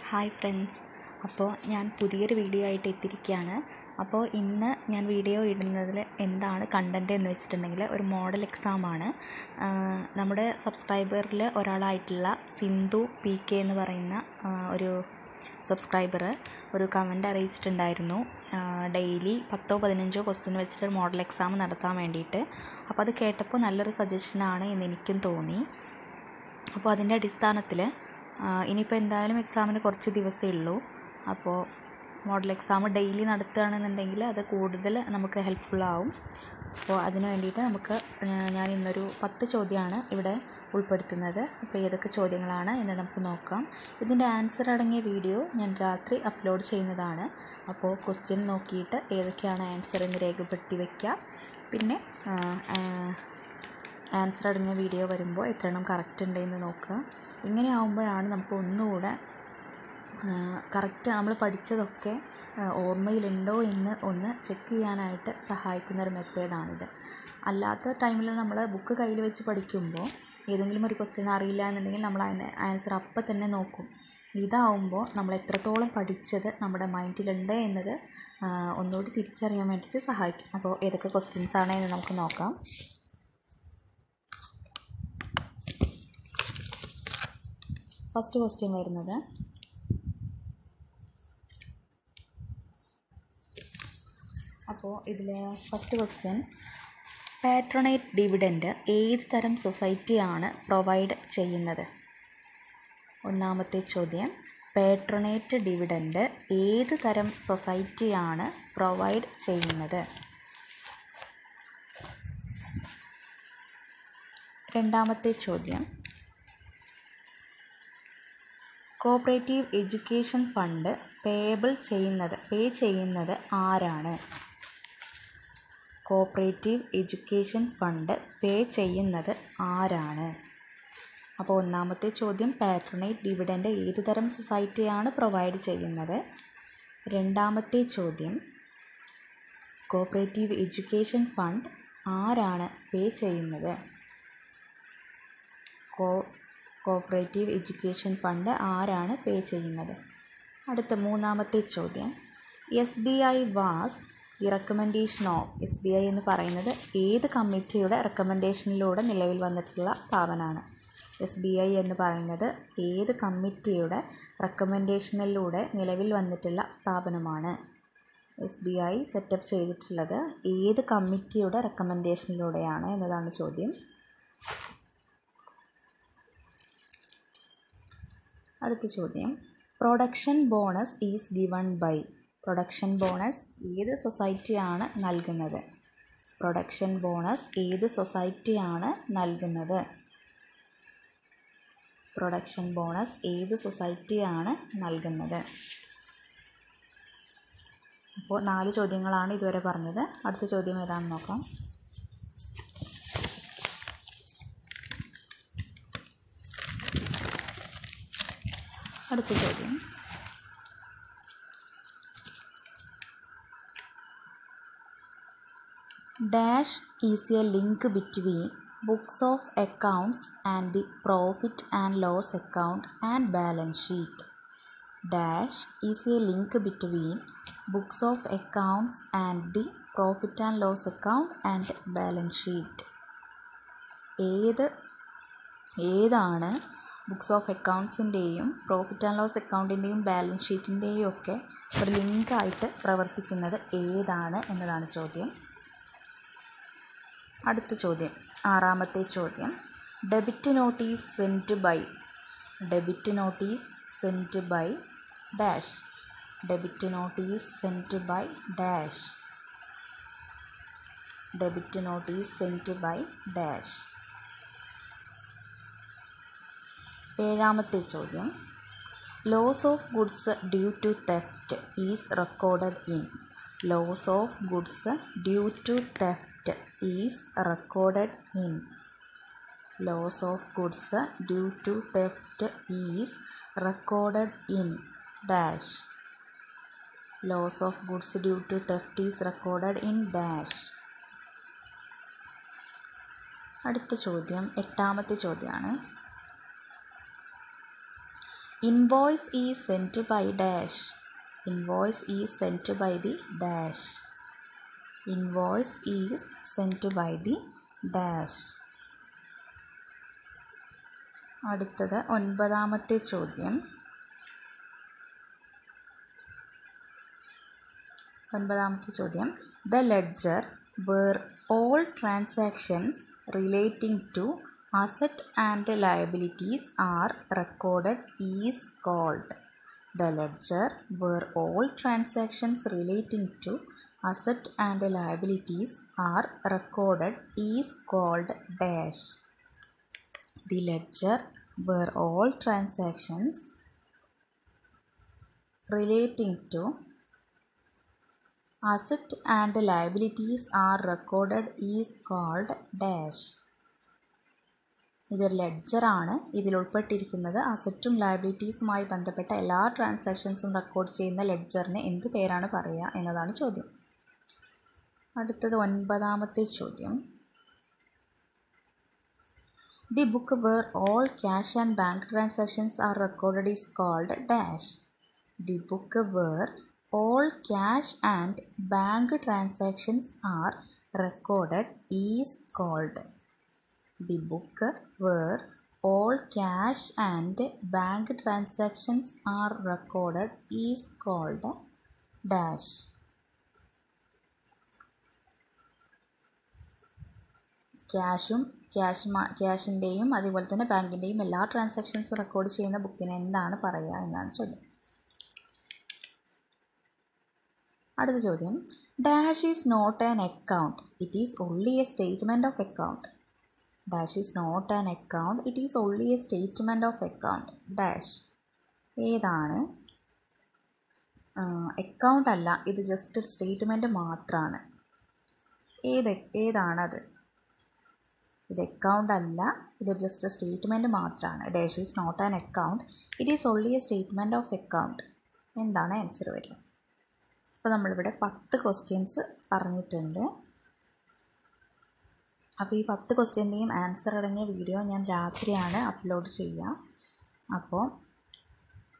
Hi friends, അപ്പോൾ ഞാൻ പുതിയൊരു വീഡിയോ ആയിട്ട് എത്തിയിരിക്കുകയാണ്. അപ്പോൾ ഇന്ന് ഞാൻ വീഡിയോ ഇടുന്നതിൽ എന്താണ് കണ്ടൻറ്റ് എന്ന് വെച്ചിട്ടുണ്ടെങ്കിൽ ഒരു മോഡൽ എക്സാമാണ്. നമ്മുടെ സബ്സ്ക്രൈബറിൽ ഒരാളായിട്ടുള്ള സിന്ധു PK എന്ന് പറയുന്ന ഒരു സബ്സ്ക്രൈബർ ഒരു കമൻറ്റ് അറിയിച്ചിട്ടുണ്ടായിരുന്നു. ഡെയിലി 10-15 ക്വസ്റ്റ്യൻ വെച്ചിട്ട് മോഡൽ എക്സാം നടത്താൻ വേണ്ടിയിട്ട്. അപ്പോൾ അത് കേട്ടപ്പോൾ നല്ലൊരു സജഷനാണ് എന്ന് എനിക്കും തോന്നി. അപ്പോൾ അതിൻ്റെ അടിസ്ഥാനത്തിൽ ഇനിയിപ്പോൾ എന്തായാലും എക്സാമിന് കുറച്ച് ദിവസമേ ഉള്ളൂ. അപ്പോൾ മോഡൽ എക്സാം ഡെയിലി നടത്തുകയാണെന്നുണ്ടെങ്കിൽ അത് കൂടുതൽ നമുക്ക് ഹെൽപ്ഫുള്ളാവും. അപ്പോൾ അതിന് വേണ്ടിയിട്ട് ഞാൻ ഇന്നൊരു 10 ചോദ്യമാണ് ഇവിടെ ഉൾപ്പെടുത്തുന്നത്. അപ്പോൾ ഏതൊക്കെ ചോദ്യങ്ങളാണ് എന്ന് നമുക്ക് നോക്കാം. ഇതിൻ്റെ ആൻസർ അടങ്ങിയ വീഡിയോ ഞാൻ രാത്രി അപ്ലോഡ് ചെയ്യുന്നതാണ്. അപ്പോൾ ക്വസ്റ്റ്യൻ നോക്കിയിട്ട് ഏതൊക്കെയാണ് ആൻസർ എന്ന് രേഖപ്പെടുത്തി വയ്ക്കുക. പിന്നെ ആൻസർ അടങ്ങിയ വീഡിയോ വരുമ്പോൾ എത്രയെണ്ണം കറക്റ്റ് ഉണ്ടെന്ന് നോക്കുക. ഇങ്ങനെ ആകുമ്പോഴാണ് നമുക്ക് ഒന്നുകൂടെ കറക്റ്റ് നമ്മൾ പഠിച്ചതൊക്കെ ഓർമ്മയിലുണ്ടോ എന്ന് ഒന്ന് ചെക്ക് ചെയ്യാനായിട്ട് സഹായിക്കുന്നൊരു മെത്തേഡാണിത്. അല്ലാത്ത ടൈമിൽ നമ്മൾ ബുക്ക് കയ്യിൽ വെച്ച് പഠിക്കുമ്പോൾ ഏതെങ്കിലും ഒരു ക്വസ്റ്റ്യൻ അറിയില്ല എന്നുണ്ടെങ്കിൽ നമ്മൾ അതിൻ്റെ ആൻസർ അപ്പം തന്നെ നോക്കും. ഇതാവുമ്പോൾ നമ്മൾ എത്രത്തോളം പഠിച്ചത് നമ്മുടെ മൈൻഡിലുണ്ട് എന്നത് ഒന്നുകൂടി തിരിച്ചറിയാൻ വേണ്ടിയിട്ട് സഹായിക്കും. അപ്പോൾ ഏതൊക്കെ ക്വസ്റ്റ്യൻസ് ആണ് എന്ന് നമുക്ക് നോക്കാം. ഫസ്റ്റ് ക്വസ്റ്റ്യൻ വരുന്നത് അപ്പോൾ ഇതിൽ ഫസ്റ്റ് ക്വസ്റ്റ്യൻ, പാട്രോണേറ്റ് ഡിവിഡൻഡ് ഏത് തരം സൊസൈറ്റിയാണ് പ്രൊവൈഡ് ചെയ്യുന്നത്? ഒന്നാമത്തെ ചോദ്യം, പാട്രോണേറ്റ് ഡിവിഡൻഡ് ഏത് തരം സൊസൈറ്റിയാണ് പ്രൊവൈഡ് ചെയ്യുന്നത്? രണ്ടാമത്തെ ചോദ്യം, കോപ്പറേറ്റീവ് എഡ്യൂക്കേഷൻ ഫണ്ട് പേ ചെയ്യുന്നത് ആരാണ്? കോപ്പറേറ്റീവ് എഡ്യൂക്കേഷൻ ഫണ്ട് പേ ചെയ്യുന്നത് ആരാണ്? അപ്പോൾ ഒന്നാമത്തെ ചോദ്യം, പാട്രോണേറ്റ് ഡിവിഡൻഡ് ഏത് തരം സൊസൈറ്റിയാണ് പ്രൊവൈഡ് ചെയ്യുന്നത്? രണ്ടാമത്തെ ചോദ്യം, കോപ്പറേറ്റീവ് എഡ്യൂക്കേഷൻ ഫണ്ട് ആരാണ് പേ ചെയ്യുന്നത്? കോപ്പറേറ്റീവ് എഡ്യൂക്കേഷൻ ഫണ്ട് ആരാണ് പേ ചെയ്യുന്നത്? അടുത്ത മൂന്നാമത്തെ ചോദ്യം, SBI was the recommendation of. SBI എന്ന് പറയുന്നത് ഏത് കമ്മിറ്റിയുടെ റെക്കമെൻഡേഷനിലൂടെ നിലവിൽ വന്നിട്ടുള്ള സ്ഥാപനമാണ്? SBI എന്ന് പറയുന്നത് ഏത് കമ്മിറ്റിയുടെ റെക്കമെൻഡേഷനിലൂടെ നിലവിൽ വന്നിട്ടുള്ള സ്ഥാപനമാണ്? SBI സെറ്റപ്പ് ചെയ്തിട്ടുള്ളത് ഏത് കമ്മിറ്റിയുടെ റെക്കമെൻഡേഷനിലൂടെയാണ് എന്നതാണ് ചോദ്യം. അടുത്ത ചോദ്യം, production bonus is given by. Production bonus ഏത് സൊസൈറ്റിയാണ് നൽകുന്നത്? പ്രൊഡക്ഷൻ ബോണസ് ഏത് സൊസൈറ്റിയാണ് നൽകുന്നത്? പ്രൊഡക്ഷൻ ബോണസ് ഏത് സൊസൈറ്റിയാണ് നൽകുന്നത്? അപ്പോൾ 4 ചോദ്യങ്ങളാണ് ഇതുവരെ പറഞ്ഞത്. അടുത്ത ചോദ്യം ഏതാണെന്ന് നോക്കാം. അടുത്ത ചോദ്യം, dash is a link between books of accounts and the profit and loss account and balance sheet. Dash is a link between books of accounts and the profit and loss account and balance sheet. ഏതാണ് books of അക്കൗണ്ട്സിൻ്റെയും profit and loss അക്കൗണ്ടിൻ്റെയും balance ഷീറ്റിൻ്റെയും ഒക്കെ ഒരു ലിങ്കായിട്ട് പ്രവർത്തിക്കുന്നത് ഏതാണ് എന്നതാണ് ചോദ്യം. അടുത്ത ചോദ്യം, 6ാമത്തെ ചോദ്യം, debit notice sent by. Debit notice sent by dash. Debit notice sent by dash. Debit notice sent by dash. 7ാമത്തെ ചോദ്യം, loss of goods due to theft is recorded in. Loss of goods due to theft is recorded in. Loss of goods due to theft is recorded in dash. Loss of goods due to theft is recorded in dash. അടുത്ത ചോദ്യം 8ാമത്തെ ചോദ്യമാണ്. Invoice is sent by dash. Invoice is sent by the dash. Invoice is sent by the dash. അടുത്തത് 9ാമത്തെ ചോദ്യം. 9ാമത്തെ ചോദ്യം. The ledger where all transactions relating to asset and liabilities are recorded is called. The ledger where all transactions relating to asset and liabilities are recorded is called dash. The ledger where all transactions relating to asset and liabilities are recorded is called dash. ഇതൊരു ലെഡ്ജറാണ്. ഇതിൽ ഉൾപ്പെട്ടിരിക്കുന്നത് അസറ്റും ലയബിലിറ്റീസുമായി ബന്ധപ്പെട്ട എല്ലാ ട്രാൻസാക്ഷൻസും record ചെയ്യുന്ന ലെഡ്ജറിന് എന്ത് പേരാണ് പറയുക എന്നതാണ് ചോദ്യം. അടുത്തത് 9ാമത്തെ ചോദ്യം. The book where all cash and bank transactions are recorded is called dash. The book where all cash and bank transactions are recorded is called. The book where all cash and bank transactions are recorded is called dash. ക്യാഷിൻ്റെയും അതുപോലെ തന്നെ ബാങ്കിൻ്റെയും എല്ലാ ട്രാൻസാക്ഷൻസും record ചെയ്യുന്ന ബുക്കിന് എന്താണ് പറയുക എന്നാണ് ചോദ്യം. അടുത്ത ചോദ്യം. Dash is not an account, it is only a statement of account. Dash is not an account, it is only a statement of account. Dash ഏതാണ്? അക്കൗണ്ട് അല്ല, ഇത് ജസ്റ്റ് ഒരു സ്റ്റേറ്റ്മെൻറ്റ് മാത്രമാണ്. ഏതാണത്? ഇത് അക്കൗണ്ട് അല്ല, ഇത് ജസ്റ്റ് സ്റ്റേറ്റ്മെൻറ്റ് മാത്രമാണ്. Dash is not an account, it is only a statement of account. എന്താണ് ആൻസർ വരിക? അപ്പോൾ നമ്മളിവിടെ 10 ക്വസ്റ്റ്യൻസ് പറഞ്ഞിട്ടുണ്ട്. അപ്പോൾ ഈ 10 ക്വസ്റ്റ്യൻ്റെയും ആൻസർ അടങ്ങിയ വീഡിയോ ഞാൻ രാത്രിയാണ് അപ്ലോഡ് ചെയ്യുക. അപ്പോൾ